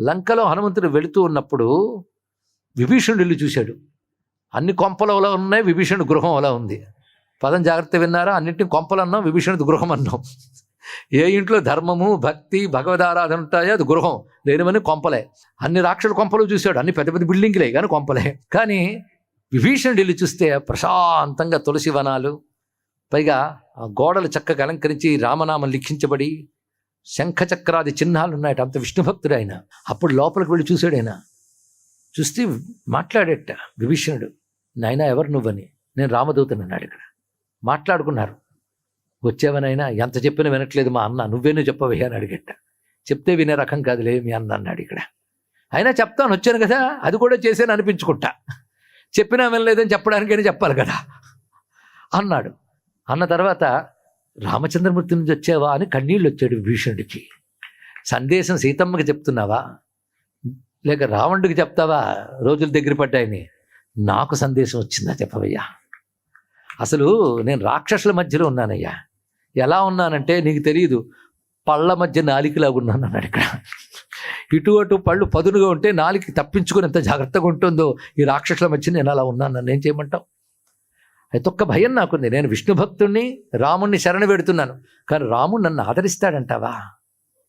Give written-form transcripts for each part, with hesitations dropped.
లంకలో హనుమంతుడు వెళుతూ ఉన్నప్పుడు విభీషణుడు ఇల్లు చూశాడు. అన్ని కొంపలు అలా ఉన్నాయి, విభీషణుడు గృహం అలా ఉంది. పదం జాగ్రత్త విన్నారా? అన్నింటినీ కొంపలు అన్నాం, విభీషణుడు గృహం అన్నాం. ఏ ఇంట్లో ధర్మము భక్తి భగవదారాధన ఉంటాయో అది గృహం, లేనివన్నీ కొంపలే. అన్ని రాక్షసుల కొంపలు చూశాడు, అన్ని పెద్ద పెద్ద బిల్డింగ్లే కానీ కొంపలే. కానీ విభీషణుడి ఇల్లు చూస్తే ప్రశాంతంగా తులసి వనాలు, పైగా ఆ గోడలు చక్కగా అలంకరించి రామనామం లిఖించబడి శంఖచక్రాది చిహ్నాలు ఉన్నాయట. అంత విష్ణు భక్తుడు ఆయన. అప్పుడు లోపలికి వెళ్ళి చూశాడు. ఆయన చూస్తే మాట్లాడేట విభీషణుడు, నాయనా ఎవరు నువ్వని. నేను రామదూతని అన్నాడు. ఇక్కడ మాట్లాడుకున్నారు. వచ్చావనైనా, ఎంత చెప్పినా వినట్లేదు మా అన్న, నువ్వేనూ చెప్పవయ్యా అని అడిగట్ట. చెప్తే వినే రకం కాదులే మీ అన్న అన్నాడు. ఇక్కడ అయినా చెప్తాను, వచ్చాను కదా, అది కూడా చేశాను అనిపించుకుంటా, చెప్పినా వినలేదని చెప్పడానికైనా చెప్పాలి కదా అన్నాడు. అన్న తర్వాత రామచంద్రమూర్తి నుంచి వచ్చావా అని కన్నీళ్ళు వచ్చాడు విభీషణుడికి. సందేశం సీతమ్మకి చెప్తున్నావా లేక రావణుడికి చెప్తావా? రోజులు దగ్గర పడ్డాయని. నాకు సందేశం వచ్చిందా చెప్పవయ్యా. అసలు నేను రాక్షసుల మధ్యలో ఉన్నానయ్యా. ఎలా ఉన్నానంటే నీకు తెలియదు, పళ్ళ మధ్య నాలికలాగా ఉన్నాను అన్నాడు. ఇక్కడ ఇటు అటు పళ్ళు పదునుగా ఉంటే నాలికి తప్పించుకుని ఎంత జాగ్రత్తగా ఉంటుందో ఈ రాక్షసుల మధ్య నేను అలా ఉన్నాను. నన్ను ఏం చేయమంటావు? అయితే ఒక్క భయం నాకుంది. నేను విష్ణు భక్తుణ్ణి, రాముణ్ణి శరణ పెడుతున్నాను, కానీ రాముడు నన్ను ఆదరిస్తాడంటావా?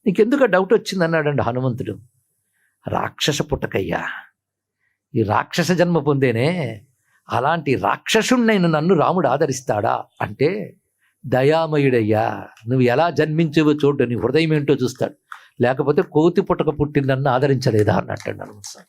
నీకెందుకు డౌట్ వచ్చింది అన్నాడండి హనుమంతుడు. రాక్షస పుట్టకయ్యా, ఈ రాక్షస జన్మ పొందేనే, అలాంటి రాక్షసుణ్ణైన నన్ను రాముడు ఆదరిస్తాడా అంటే, దయామయుడయ్యా, నువ్వు ఎలా జన్మించవో చూడు, నీ హృదయం ఏంటో చూస్తాడు, లేకపోతే కోతి పుట్టక పుట్టిందన్ను ఆదరించలేదా అన్నట్టు హనుమంతుడు.